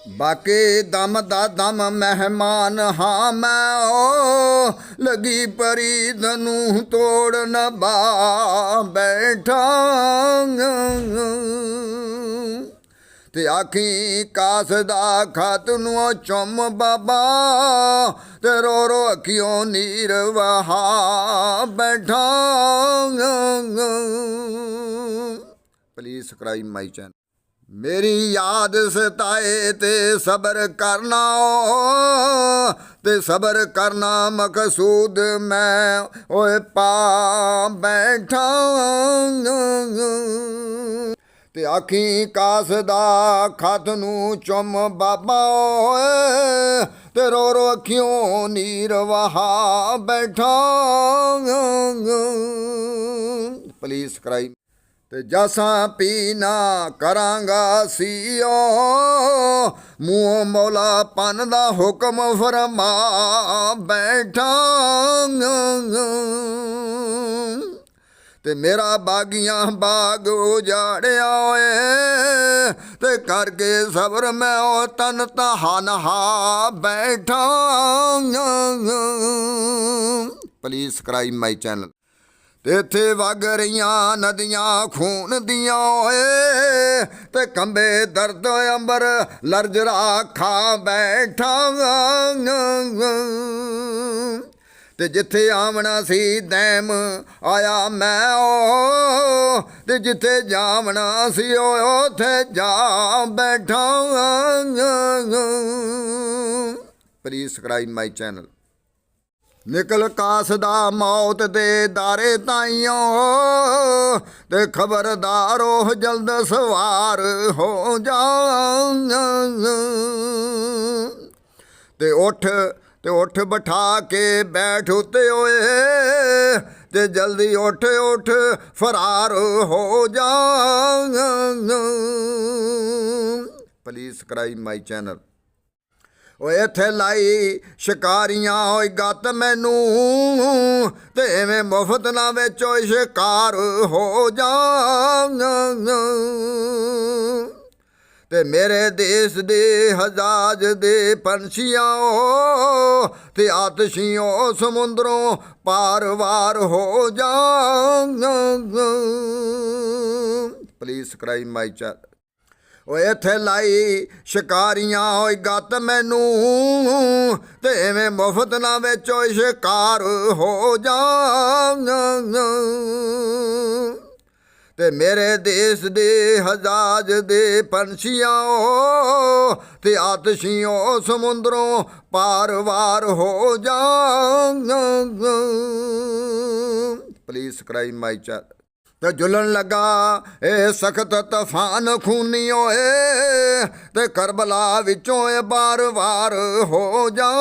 बाकी दम दा दम मेहमान हाँ मैं ओ लगी परीद नूं तोड़ नभा बैठा ते आखी कास दा खत नूं चुम बाबा ते रो रो अखियों नीर वहा बैठा। Please subscribe my channel. मेरी याद सताए ते सबर करना ते सबर करना मकसूद मैं ओए पा बैठा ते आखी कास दा खत नूं चुम बाबा ओए ते रो रो अखियों नीर वहा बैठा। Please subscribe. ते जसा पीना करांगा सीओ मूँह मौला पन दा हुक्म फरमा बैठा ते मेरा बागियां बाग उजाड़िया होए ते करके सबर मैं ओ तन तहा नहा बैठा। Please subscribe my channel. इत्थे वग रहियां नदियां खून दियां होए ते कंबे दर्द अंबर लरजरा खा बैठा ते जिथे आमना सी दैम आया मैं ओ ते जिथे जामना सी ओथे जा बैठा। Please subscribe my channel. निकल कास दा मौत दे दारे ताइयों ते खबरदार ओह जल्द सवार हो जा ते उठ बिठा के बैठ उते होए ते जल्दी उठ उठ फरार हो जा। Please subscribe my channel. इत्थे लाई शिकारियां होई गत मैनू ते इवें मुफ्त ना विच शिकार हो जा ते मेरे देश दे हजाज दे पंछियां ते आतशियों समुंदरों पार वार हो जा। Please subscribe my channel. इत्थे लाई शिकारियां होई गत मैनू ते इवें मुफ्त ना विच शिकार हो जा ते मेरे देश दे हजाज दे पंछियां ते आतशियों समुंदरों पार वार हो जा। Please subscribe my channel. ते जुलन लगा ए सख्त तूफान खूनी होए ते करबला विचों बार वार हो जा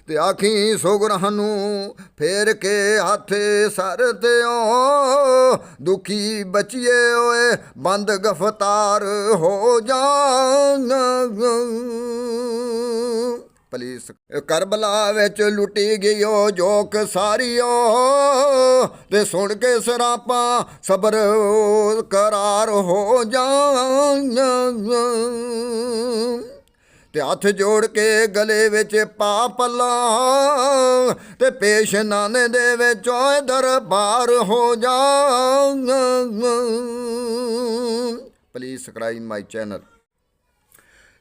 ते आखी सुगरां नूं फेर के हथ सर ते दुखी बचिए होए बंद गफ्तार हो जा। प्लीज करबला विच लुटी गई जोक सारियो ते सुन के सरापा सबर करार हो जा ते हथ जोड़ के गले विच पा पला ते पेश नाने दे विच दरबार हो जा। Please subscribe my channel.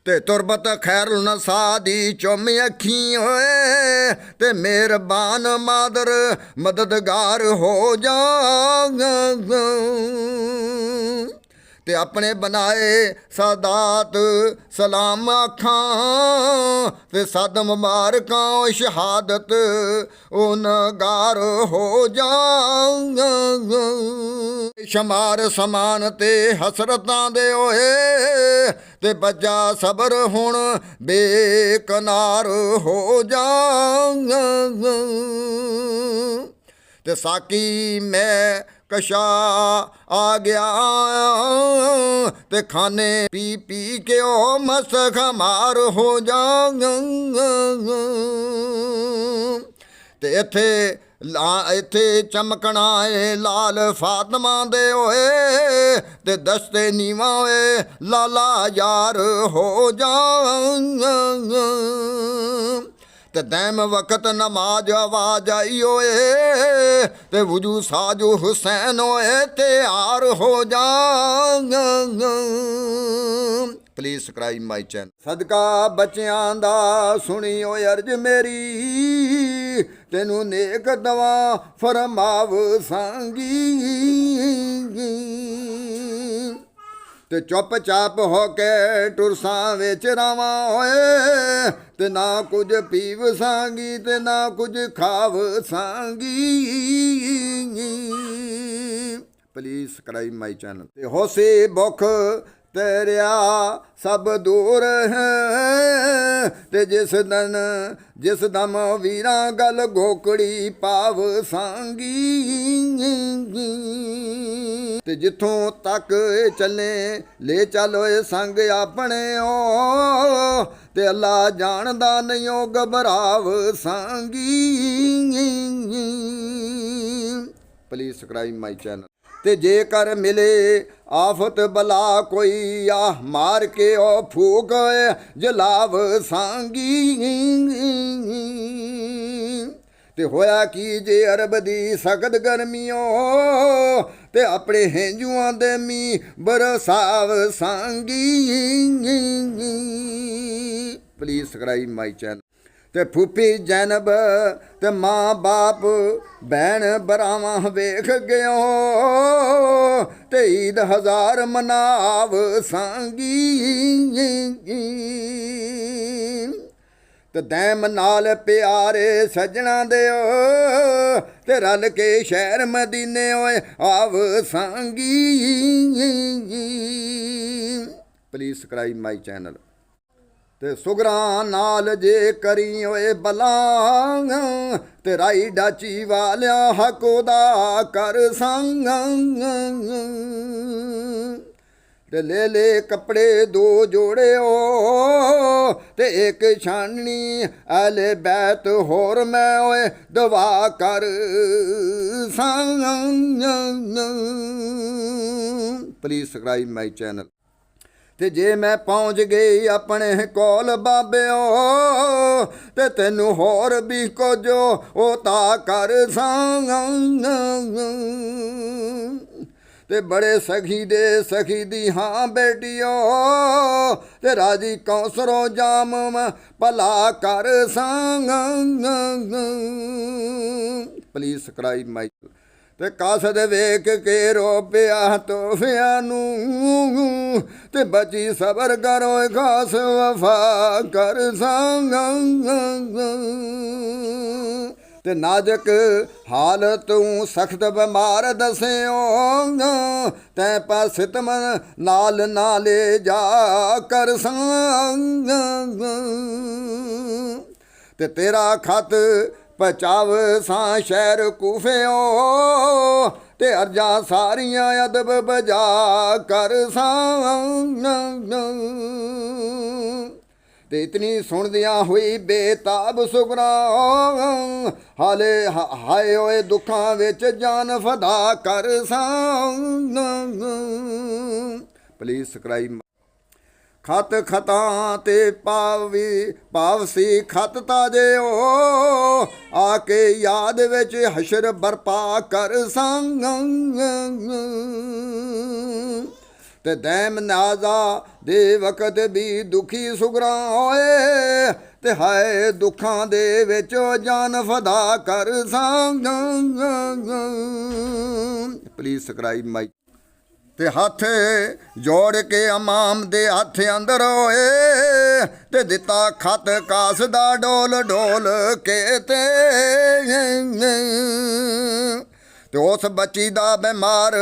ते तुरबत खैर नसा दी चुम अखी होए ते मेहरबान मादर मददगार हो जा ते अपने बनाए सादात सलाम आखां ते सद मुबारकां शहादत उनगार हो जा। शमार समान ते हसरतां दे होए ते बजा सबर हुण बेकनार हो जा ते साकी मैं कशा आ गया ते खाने पी पी के ओ मस्त खमार हो जा ते इत्थे ਲਾ ਇੱਥੇ ਚਮਕਣਾ ਏ ਲਾਲ ਫਾਤਮਾ ਦੇ ਓਏ ਤੇ ਦਸਤੇ ਨੀਵਾਂ ਓਏ ਲਾਲਾ ਯਾਰ ਹੋ ਜਾ ਤੇ ਦੈਮ ਵਕਤ ਨਮਾਜ਼ ਆਵਾਜ਼ ਆਈ ਓਏ ਤੇ ਵਜੂ ਸਾਜੂ ਹੁਸੈਨ ਓਏ ਤਿਆਰ ਹੋ ਜਾ ਪਲੀਜ਼ ਸਬਸਕ੍ਰਾਈਬ ਮਾਈ ਚੈਨਲ ਸਦਕਾ ਬੱਚਿਆਂ ਦਾ ਸੁਣੀ ਓਏ ਅਰਜ ਮੇਰੀ ਤੈਨੂੰ ਨੇਕ ਦਵਾ ਫਰਮਾਵ ਸੰਗੀ ਤੇ ਚੁੱਪ ਚਾਪ ਹੋ ਕੇ ਟੁਰਸਾਂ ਵਿੱਚ ਰਾਵਾਂ ਓਏ ਤੇ ਨਾ ਕੁਝ ਪੀਵ ਸਾਂਗੀ ਤੇ ਨਾ ਕੁਝ ਖਾਵ ਸਾਂਗੀ ਪਲੀਜ਼ ਸਬਸਕ੍ਰਾਈਬ ਮਾਈ ਚੈਨਲ ਤੇ ਹੋਸੀ ਭੁੱਖ ਤੇਰਿਆ ਸਭ ਦੂਰ ਹੈ ਤੇ ਜਿਸ ਦਮ ਵੀਰਾਂ ਗਲ ਗੋਕੜੀ ਪਾਵ ਸਾਂਗੀ ਤੇ ਜਿੱਥੋਂ ਤੱਕ ਚੱਲੇ ਲੈ ਚੱਲ ਓਏ ਸੰਗ ਆਪਣੇ ਓ ਤੇ ਅੱਲਾ ਜਾਣਦਾ ਨਹੀਂ ਓ ਘਬਰਾਵ ਸਾਂਗੀ ਪਲੀਜ਼ ਸਬਸਕ੍ਰਾਈਬ ਮਾਈ ਚੈਨਲ ਤੇ ਜੇਕਰ ਮਿਲੇ ਆਫਤ ਬਲਾ ਕੋਈ ਆ ਮਾਰ ਕੇ ਉਹ ਫੂਕ ਜਲਾਵ ਸਾਂਗੀ ਤੇ ਹੋਇਆ ਕੀ ਜੇ ਅਰਬ ਦੀ ਸਖਤ ਗਰਮੀਓ ਤੇ ਆਪਣੇ ਹੇਂਜੂਆਂ ਦੇ ਮੀ ਬਰਸਾਵ ਸਾਂਗੀ ਪਲੀਜ਼ ਸਬਸਕ੍ਰਾਈਬ ਮਾਈ ਚੈਨਲ ਤੇ ਫੂਫੀ ਜੈਨਬ ਤੇ ਮਾਂ ਬਾਪ ਭੈਣ ਭਰਾਵਾਂ ਵੇਖ ਗਿਓ ਤੇ ਈਦ ਹਜ਼ਾਰ ਮਨਾਵ ਸਾਂਗੀ ਤੇ ਦੈਮ ਨਾਲ ਪਿਆਰੇ ਸੱਜਣਾ ਦਿਓ ਤੇ ਰਲ ਕੇ ਸ਼ਹਿਰ ਮਦੀਨੇ ਓਏ ਆਵ ਸਾਂਗੀ ਪਲੀਜ਼ ਸਬਸਕ੍ਰਾਈਬ ਮਾਈ ਚੈਨਲ ਤੇ ਸੁਗਰਾਂ ਨਾਲ ਜੇ ਕਰੀ ਓਏ ਬਲਾਂ ਤੇ ਰਾਈ ਡਾਚੀ ਵਾਲਿਆ ਹੱਕ ਉਹਦਾ ਕਰ ਸੰਗ ਤੇ ਲੈ ਕੱਪੜੇ ਦੋ ਜੋੜਿਓ ਤੇ ਇੱਕ ਛਾਨਣੀ ਆਲੇ ਬੈਤ ਹੋਰ ਮੈਂ ਓਏ ਦਵਾ ਕਰ ਸੰਗ ਪਲੀਜ਼ ਸਬਸਕ੍ਰਾਈਬ ਮਾਈ ਚੈਨਲ ਤੇ ਜੇ ਮੈਂ ਪਹੁੰਚ ਗਈ ਆਪਣੇ ਕੋਲ ਬਾਬਿਓ ਤੇ ਤੈਨੂੰ ਹੋਰ ਵੀ ਕੁਝ ਉਹ ਤਾਂ ਕਰ ਸੰਗ ਤੇ ਬੜੇ ਸਖੀ ਦੀ ਹਾਂ ਬੇਟੀਓ ਤੇ ਰਾਜੀ ਕੌਸਰੋ ਜਾਮ ਭਲਾ ਕਰ ਸੰਗ ਪਲੀਜ਼ ਸਬਸਕ੍ਰਾਈਬ ਮਾਈ ਤੇ ਕਾਸਦ ਵੇਖ ਕੇ ਰੋਪਿਆ ਤੋਹਫਿਆਂ ਨੂੰ ਤੇ ਬਚੀ ਸਬਰ ਕਰੋ ਖਾਸ ਵਫਾ ਕਰ ਸੰਗ ਤੇ ਨਾਜ਼ਕ ਹਾਲ ਤੂੰ ਸਖਤ ਬਿਮਾਰ ਦਸਿਓ ਤੈ ਪਾ ਸਿਤਮ ਨਾਲ ਨਾ ਲੈ ਜਾ ਕਰ ਸੰਗ ਤੇ ਤੇਰਾ ਖਤ ਪਚਾਵ ਸਾਂ ਸ਼ਹਿਰ ਕੂਫਿਓ ਤੇ ਅਰਜਾਂ ਸਾਰੀਆਂ ਅਦਬ ਬਜਾ ਕਰ ਸੰਗ ਤੇ ਇਤਨੀ ਸੁਣਦਿਆਂ ਹੋਈ ਬੇਤਾਬ ਸੁਗਰਾ ਹਾਲੇ ਹਾਏ ਓਏ ਦੁੱਖਾਂ ਵਿੱਚ ਜਾਨ ਫਦਾ ਕਰ ਸੰਗ ਪਲੀਜ਼ ਸਬਸਕ੍ਰਾਈਬ ਖਤ ਖਤਾਂ ਤੇ ਪਾਵਸੀ ਖਤ ਤਾਜਿਓ ਆ ਕੇ ਯਾਦ ਵਿੱਚ ਹਸ਼ਰ ਬਰਪਾ ਕਰ ਸੰਗ ਤੇ ਦੈਮ ਨਾਜ਼ਾ ਦੇ ਵਕਤ ਵੀ ਦੁਖੀ ਸੁਗਰਾ ਹੋਏ ਤੇ ਹਾਏ ਦੁੱਖਾਂ ਦੇ ਵਿੱਚ ਜਾਨ ਫਦਾ ਕਰ ਸੰਗ ਪਲੀਜ਼ ਸਬਸਕ੍ਰਾਈਬ ਮਾਈ ਤੇ ਹੱਥ ਜੋੜ ਕੇ ਇਮਾਮ ਦੇ ਹੱਥ ਅੰਦਰ ਹੋਏ ਤੇ ਦਿੱਤਾ ਖਤ ਕਾਸ ਦਾ ਡੋਲ ਡੋਲ ਕੇ ਤੇ ਉਸ ਬੱਚੀ ਦਾ ਬਿਮਾਰ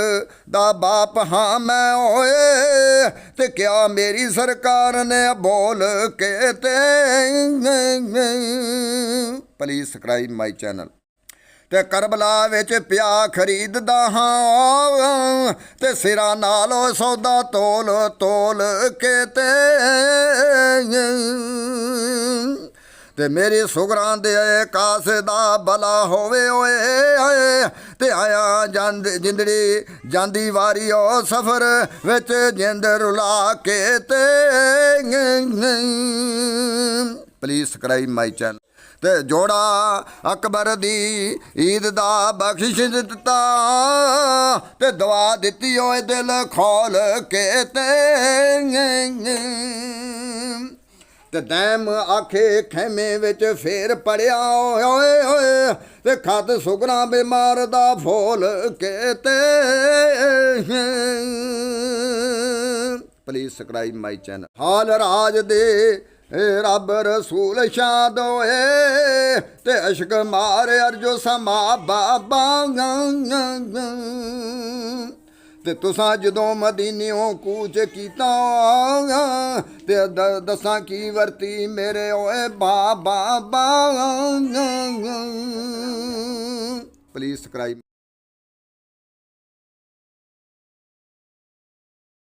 ਦਾ ਬਾਪ ਹਾਂ ਮੈਂ ਹੋਏ ਤੇ ਕਿਆ ਮੇਰੀ ਸਰਕਾਰ ਨੇ ਬੋਲ ਕੇ ਪਲੀਜ਼ ਸਬਸਕ੍ਰਾਈਬ ਮਾਈ ਚੈਨਲ ਤੇ ਕਰਬਲਾ ਵਿੱਚ ਪਿਆ ਖਰੀਦਦਾ ਹਾਂ ਤੇ ਸਿਰਾਂ ਨਾਲੋਂ ਸੌਦਾ ਤੋਲ ਕੇ ਤੇ ਮੇਰੀ ਸੁਗਰਾਂ ਦੇ ਕਾਸ ਦਾ ਭਲਾ ਹੋਵੇ ਓਏ ਤੇ ਆਇਆ ਜਿੰਦੜੀ ਜਾਂਦੀ ਵਾਰੀ ਓ ਸਫਰ ਵਿੱਚ ਜਿੰਦ ਰੁਲਾ ਕੇ ਤੇ ਪਲੀਜ਼ ਸਬਸਕ੍ਰਾਈਬ ਮਾਈ ਚੈਨਲ। ਤੇ ਜੋੜਾ ਅਕਬਰ ਦੀ ਈਦ ਦਾ ਬਖਸ਼ਿਸ਼ ਦਿੱਤਾ ਤੇ ਦਵਾ ਦਿੱਤੀ ਓਏ ਦਿਲ ਖੋਲ ਕੇ ਤੇ ਦੈਮ ਆਖੇ ਖੈਮੇ ਵਿੱਚ ਫੇਰ ਪੜਿਆ ਓਏ ਤੇ ਖਤ ਸੁਗਰਾਂ ਬਿਮਾਰ ਦਾ ਫੋਲ ਕੇ ਤੇ ਪਲੀਜ਼ ਸਬਸਕ੍ਰਾਈਬ ਮਾਈ ਚੈਨਲ। ਹਾਲ ਰਾਜ ਦੇ ਰੱਬ ਰਸੂਲ ਸ਼ਾਦ ਹੋਏ ਤੇ ਅਸ਼ਕ ਮਾਰ ਅਰਜੋ ਸਮਾ ਬਾਬਾ ਤੇ ਤੁਸਾਂ ਜਦੋਂ ਮਦੀਨਿਓਂ ਕੂਚ ਕੀਤਾ ਤੇ ਦਸਾਂ ਕੀ ਵਰਤੀ ਮੇਰੇ ਓਏ ਬਾਬਾ ਪਲੀਜ਼ ਸਬਸਕ੍ਰਾਈਬ।